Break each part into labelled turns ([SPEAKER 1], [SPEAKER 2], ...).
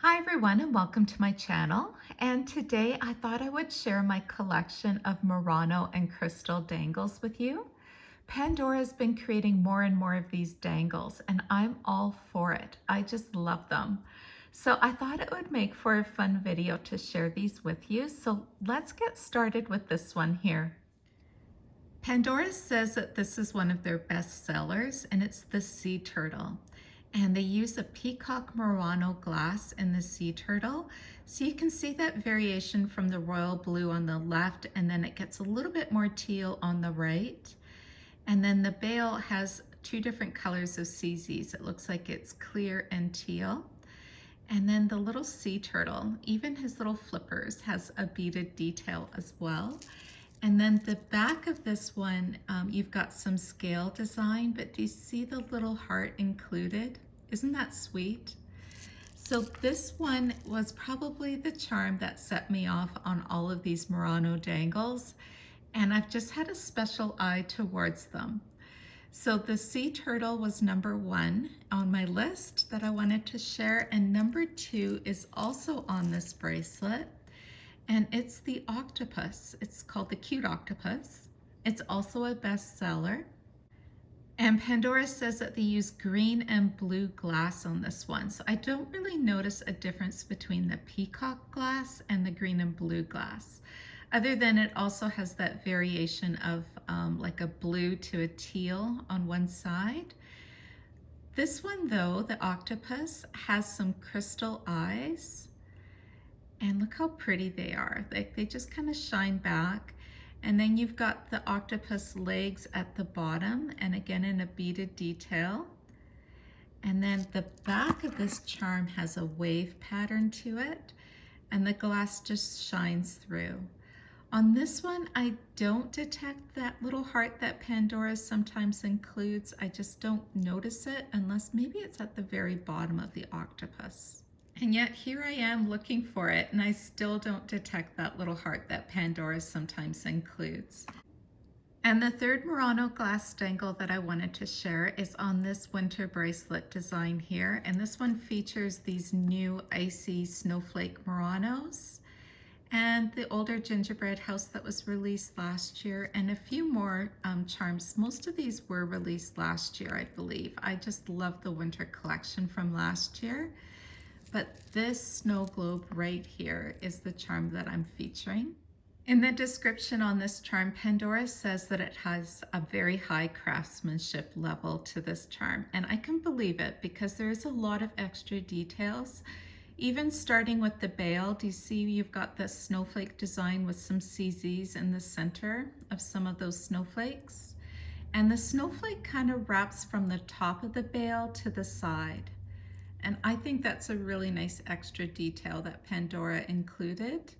[SPEAKER 1] Hi everyone and welcome to my channel, and today I thought I would share my collection of Murano and Crystal dangles with you. Pandora has been creating more and more of these dangles and I'm all for it. I just love them. So I thought it would make for a fun video to share these with you. So let's get started with this one here. Pandora says that this is one of their best sellers and it's the sea turtle. And they use a peacock Murano glass in the sea turtle. So you can see that variation from the royal blue on the left, and then it gets a little bit more teal on the right. And then the bail has two different colors of CZs. It looks like it's clear and teal. And then the little sea turtle, even his little flippers, has a beaded detail as well. And then the back of this one, you've got some scale design, but do you see the little heart included? Isn't that sweet? So this one was probably the charm that set me off on all of these Murano dangles, and I've just had a special eye towards them. So the sea turtle was #1 on my list that I wanted to share, and #2 is also on this bracelet. And it's the octopus. It's called the cute octopus. It's also a bestseller. And Pandora says that they use green and blue glass on this one. So I don't really notice a difference between the peacock glass and the green and blue glass, other than it also has that variation of like a blue to a teal on one side. This one though, the octopus, has some crystal eyes. And look how pretty they are. They just kind of shine back. And then you've got the octopus legs at the bottom, and again in a beaded detail. And then the back of this charm has a wave pattern to it, and the glass just shines through. On this one, I don't detect that little heart that Pandora sometimes includes. I just don't notice it unless maybe it's at the very bottom of the octopus. And yet here I am looking for it, and I still don't detect that little heart that Pandora sometimes includes. And the third Murano glass dangle that I wanted to share is on this winter bracelet design here. And this one features these new icy snowflake Muranos and the older gingerbread house that was released last year, and a few more charms. Most of these were released last year, I believe. I just love the winter collection from last year. But this snow globe right here is the charm that I'm featuring. In the description on this charm, Pandora says that it has a very high craftsmanship level to this charm. And I can believe it because there is a lot of extra details. Even starting with the bail, do you see you've got the snowflake design with some CZs in the center of some of those snowflakes? And the snowflake kind of wraps from the top of the bail to the side. And I think that's a really nice extra detail that Pandora included.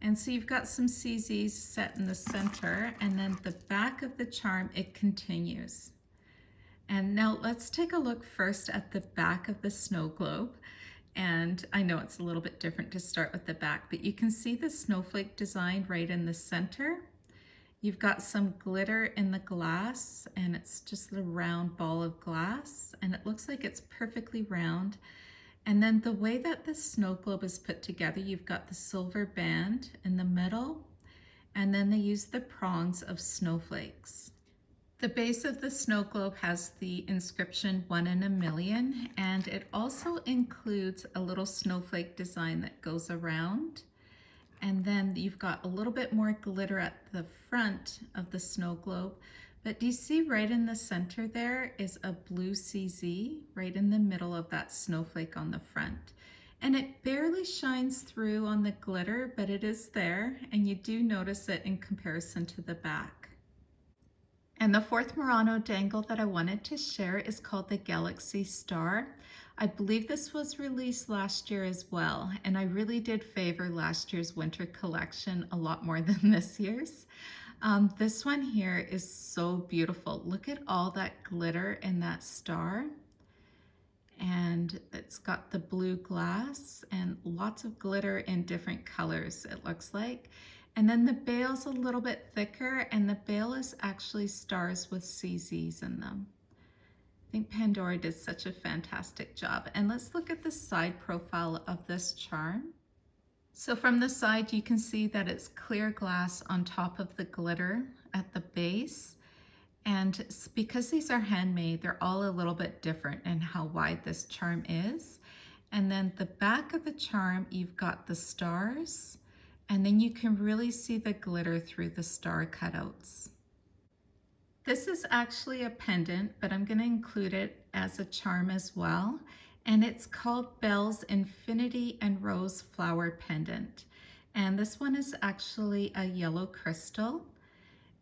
[SPEAKER 1] And so you've got some CZs set in the center, and then the back of the charm, it continues. And now let's take a look first at the back of the snow globe. And I know it's a little bit different to start with the back, but you can see the snowflake design right in the center. You've got some glitter in the glass, and it's just a round ball of glass, and it looks like it's perfectly round. And then the way that the snow globe is put together, you've got the silver band in the middle, and then they use the prongs of snowflakes. The base of the snow globe has the inscription 1 in a million, and it also includes a little snowflake design that goes around. And then you've got a little bit more glitter at the front of the snow globe. But do you see right in the center there is a blue CZ right in the middle of that snowflake on the front. And it barely shines through on the glitter, but it is there, and you do notice it in comparison to the back. And the fourth Murano dangle that I wanted to share is called the Galaxy Star. I believe this was released last year as well, and I really did favor last year's winter collection a lot more than this year's. This one here is so beautiful. Look at all that glitter in that star. And it's got the blue glass and lots of glitter in different colors, it looks like. And then the bail's a little bit thicker, and the bail is actually stars with CZs in them. think Pandora did such a fantastic job. And let's look at the side profile of this charm. So from the side, you can see that it's clear glass on top of the glitter at the base. And because these are handmade, they're all a little bit different in how wide this charm is. And then the back of the charm, you've got the stars, and then you can really see the glitter through the star cutouts. This is actually a pendant, but I'm going to include it as a charm as well. And it's called Belle's Infinity and Rose Flower Pendant. And this one is actually a yellow crystal.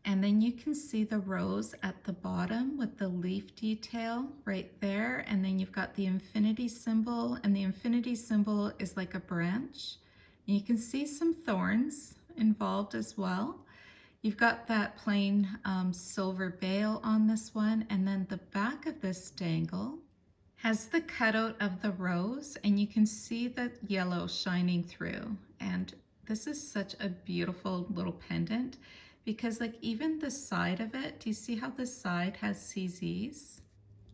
[SPEAKER 1] And then you can see the rose at the bottom with the leaf detail right there. And then you've got the infinity symbol, and the infinity symbol is like a branch. And you can see some thorns involved as well. You've got that plain silver bail on this one, and then the back of this dangle has the cutout of the rose, and you can see the yellow shining through. And this is such a beautiful little pendant because like even the side of it, do you see how the side has CZs?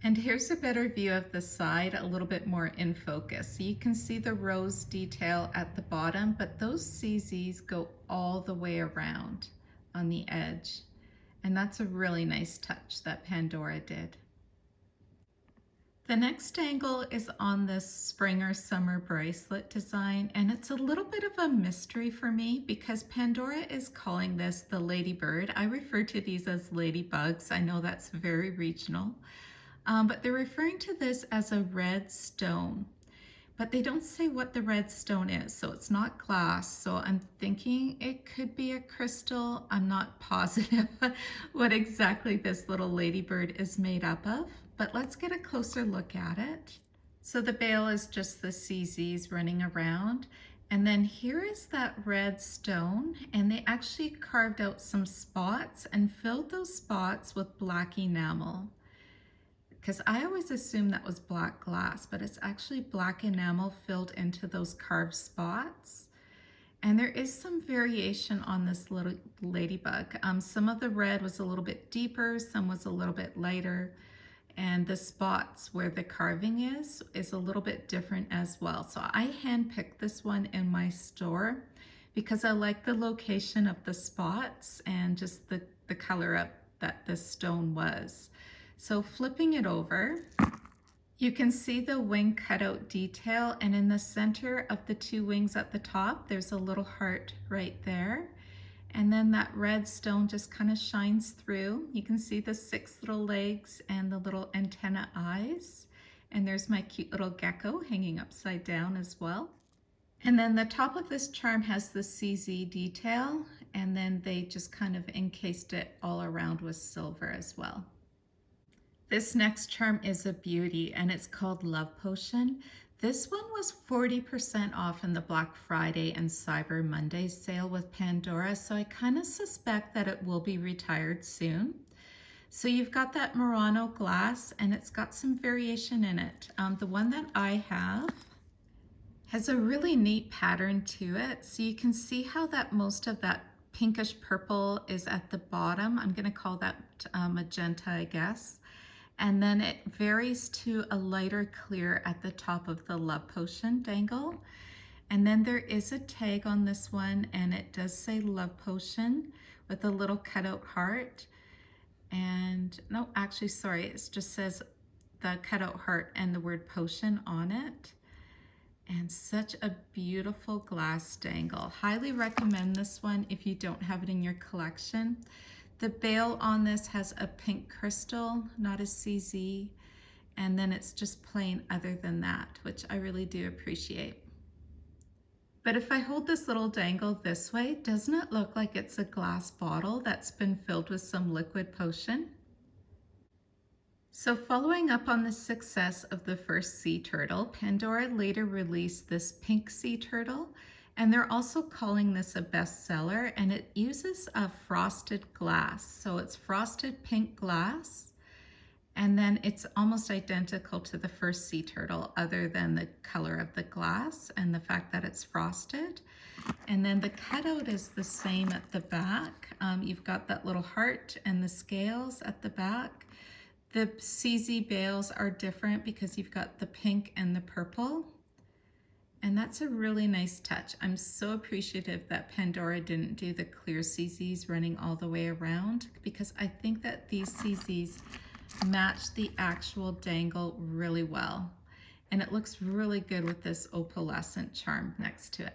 [SPEAKER 1] And here's a better view of the side, a little bit more in focus. So you can see the rose detail at the bottom, but those CZs go all the way around on the edge. And that's a really nice touch that Pandora did. The next dangle is on this spring or summer bracelet design, and it's a little bit of a mystery for me because Pandora is calling this the Ladybird. I refer to these as ladybugs. I know that's very regional, but they're referring to this as a red stone. But they don't say what the red stone is, so it's not glass. So I'm thinking it could be a crystal. I'm not positive what exactly this little ladybird is made up of, but let's get a closer look at it. So the bail is just the CZs running around. And then here is that red stone, and they actually carved out some spots and filled those spots with black enamel. Because I always assumed that was black glass, but it's actually black enamel filled into those carved spots. And there is some variation on this little ladybug. Some of the red was a little bit deeper, some was a little bit lighter, and the spots where the carving is a little bit different as well. So I handpicked this one in my store because I like the location of the spots and just the color of that this stone was. So flipping it over, you can see the wing cutout detail, and in the center of the two wings at the top, there's a little heart right there. And then that red stone just kind of shines through. You can see the 6 little legs and the little antenna eyes. And there's my cute little gecko hanging upside down as well. And then the top of this charm has the CZ detail, and then they just kind of encased it all around with silver as well. This next charm is a beauty, and it's called Love Potion. This one was 40% off in the Black Friday and Cyber Monday sale with Pandora, so I kind of suspect that it will be retired soon. So you've got that Murano glass, and it's got some variation in it. The one that I have has a really neat pattern to it. So you can see how that most of that pinkish purple is at the bottom. I'm going to call that magenta, I guess. And then it varies to a lighter clear at the top of the Love Potion dangle. And then there is a tag on this one, and it does say Love Potion with a little cutout heart. And no, actually, sorry, it just says the cutout heart and the word potion on it. And such a beautiful glass dangle. Highly recommend this one if you don't have it in your collection. The bail on this has a pink crystal, not a CZ, and then it's just plain other than that, which I really do appreciate. But if I hold this little dangle this way, doesn't it look like it's a glass bottle that's been filled with some liquid potion? So following up on the success of the first sea turtle, Pandora later released this pink sea turtle, and they're also calling this a bestseller, and it uses a frosted glass. So it's frosted pink glass, and then it's almost identical to the first sea turtle other than the color of the glass and the fact that it's frosted. And then the cutout is the same at the back. You've got that little heart and the scales at the back. The CZ bales are different because you've got the pink and the purple. And that's a really nice touch. I'm so appreciative that Pandora didn't do the clear CZs running all the way around, because I think that these CZs match the actual dangle really well. And it looks really good with this opalescent charm next to it.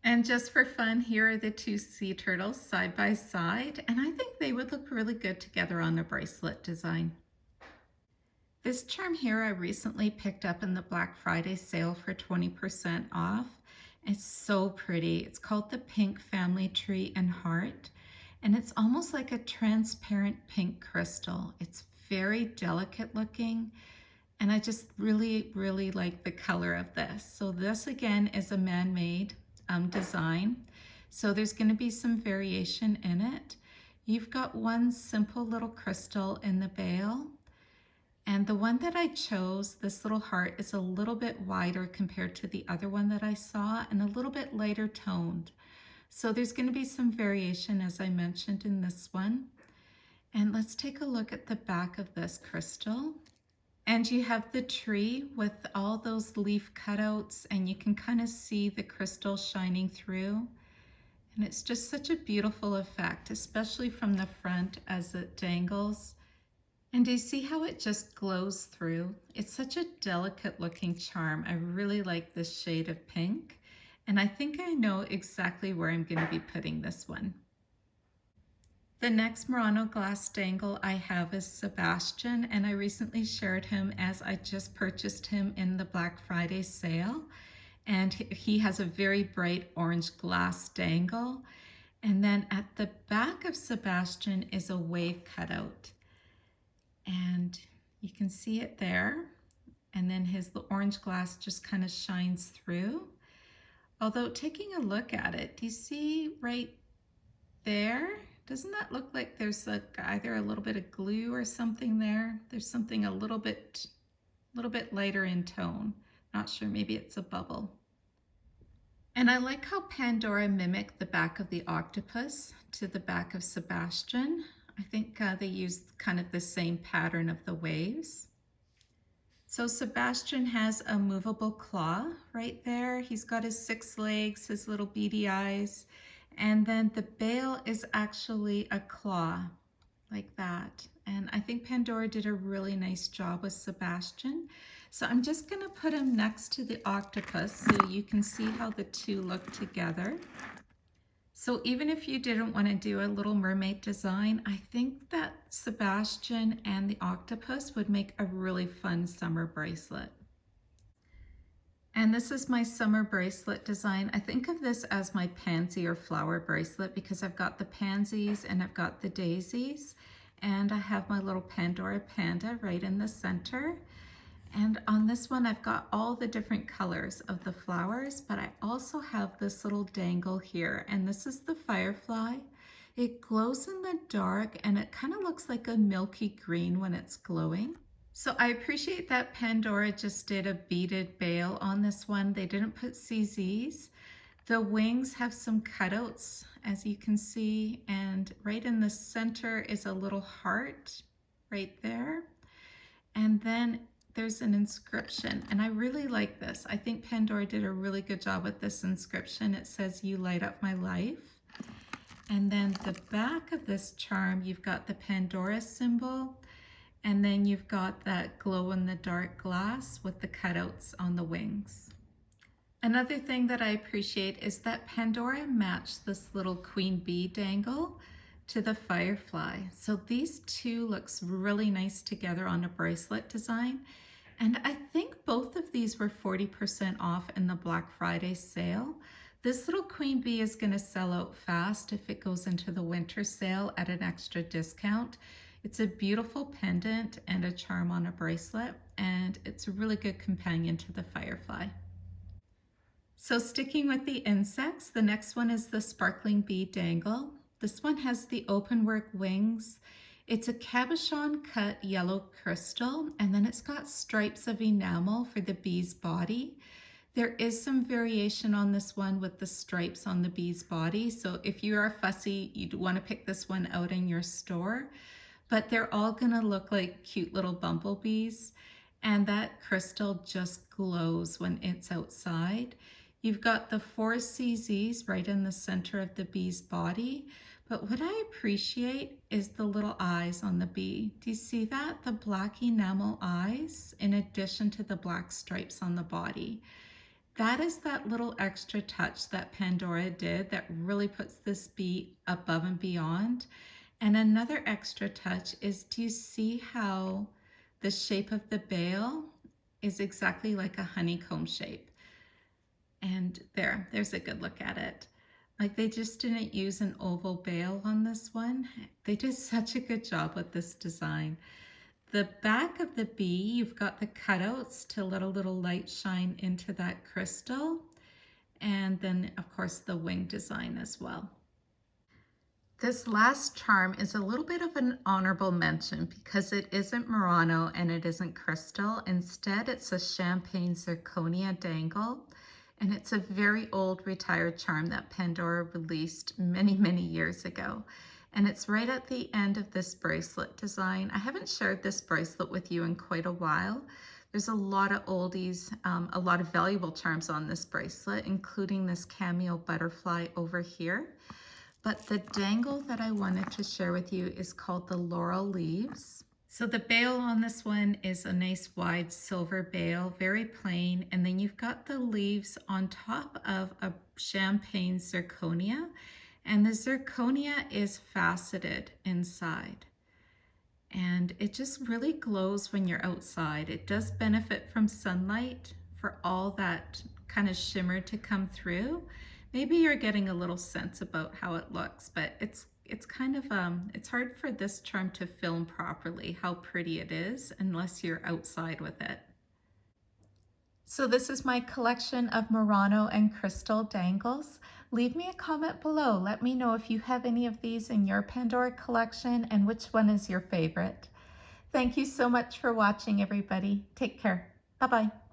[SPEAKER 1] And just for fun, here are the two sea turtles side by side, and I think they would look really good together on a bracelet design. This charm here I recently picked up in the Black Friday sale for 20% off. It's so pretty. It's called the Pink Family Tree and Heart, and it's almost like a transparent pink crystal. It's very delicate looking, and I just really, really like the color of this. So this again is a man-made design. So there's going to be some variation in it. You've got one simple little crystal in the bale. And the one that I chose, this little heart, is a little bit wider compared to the other one that I saw, and a little bit lighter toned. So there's going to be some variation, as I mentioned, in this one. And let's take a look at the back of this crystal. And you have the tree with all those leaf cutouts, and you can kind of see the crystal shining through. And it's just such a beautiful effect, especially from the front as it dangles. And do you see how it just glows through? It's such a delicate looking charm. I really like this shade of pink, and I think I know exactly where I'm going to be putting this one. The next Murano glass dangle I have is Sebastian, and I recently shared him as I just purchased him in the Black Friday sale. And he has a very bright orange glass dangle. And then at the back of Sebastian is a wave cutout. And you can see it there, and then his orange glass just kind of shines through. Although taking a look at it, do you see right there? Doesn't that look like there's either a little bit of glue or something there? There's something a little bit lighter in tone. Not sure, maybe it's a bubble. And I like how Pandora mimicked the back of the octopus to the back of Sebastian. I think they used kind of the same pattern of the waves. So Sebastian has a movable claw right there. He's got his 6 legs, his little beady eyes, and then the bale is actually a claw like that. And I think Pandora did a really nice job with Sebastian. So I'm just going to put him next to the octopus so you can see how the two look together. So even if you didn't want to do a Little Mermaid design, I think that Sebastian and the octopus would make a really fun summer bracelet. And this is my summer bracelet design. I think of this as my pansy or flower bracelet because I've got the pansies and I've got the daisies, and I have my little Pandora panda right in the center. And on this one, I've got all the different colors of the flowers, but I also have this little dangle here, and this is the firefly. It glows in the dark, and it kind of looks like a milky green when it's glowing. So I appreciate that Pandora just did a beaded bale on this one. They didn't put CZs. The wings have some cutouts, as you can see, and right in the center is a little heart right there. And then there's an inscription, and I really like this. I think Pandora did a really good job with this inscription. It says, "You light up my life." And then the back of this charm, you've got the Pandora symbol, and then you've got that glow-in-the-dark glass with the cutouts on the wings. Another thing that I appreciate is that Pandora matched this little queen bee dangle to the firefly. So these two looks really nice together on a bracelet design. And I think both of these were 40% off in the Black Friday sale. This little queen bee is going to sell out fast if it goes into the winter sale at an extra discount. It's a beautiful pendant and a charm on a bracelet, and it's a really good companion to the firefly. So sticking with the insects, the next one is the sparkling bee dangle. This one has the open work wings. It's a cabochon cut yellow crystal, and then it's got stripes of enamel for the bee's body. There is some variation on this one with the stripes on the bee's body. So if you are fussy, you'd want to pick this one out in your store. but they're all gonna look like cute little bumblebees. And that crystal just glows when it's outside. You've got the 4 CZs right in the center of the bee's body. But what I appreciate is the little eyes on the bee. Do you see that? The black enamel eyes in addition to the black stripes on the body. That is that little extra touch that Pandora did that really puts this bee above and beyond. And another extra touch is, do you see how the shape of the bail is exactly like a honeycomb shape? And there's a good look at it. Like, they just didn't use an oval bail on this one. They did such a good job with this design. The back of the bee, you've got the cutouts to let a little light shine into that crystal. And then, of course, the wing design as well. This last charm is a little bit of an honorable mention because it isn't Murano and it isn't crystal. Instead, it's a champagne zirconia dangle. And it's a very old retired charm that Pandora released many, many years ago. And it's right at the end of this bracelet design. I haven't shared this bracelet with you in quite a while. There's a lot of oldies, a lot of valuable charms on this bracelet, including this cameo butterfly over here. But the dangle that I wanted to share with you is called the Laurel Leaves. So the bail on this one is a nice wide silver bail, very plain. And then you've got the leaves on top of a champagne zirconia. And the zirconia is faceted inside. And it just really glows when you're outside. It does benefit from sunlight for all that kind of shimmer to come through. Maybe you're getting a little sense about how it looks, but it's kind of, it's hard for this charm to film properly, how pretty it is, unless you're outside with it. So this is my collection of Murano and Crystal dangles. Leave me a comment below. Let me know if you have any of these in your Pandora collection and which one is your favorite. Thank you so much for watching, everybody. Take care. Bye-bye.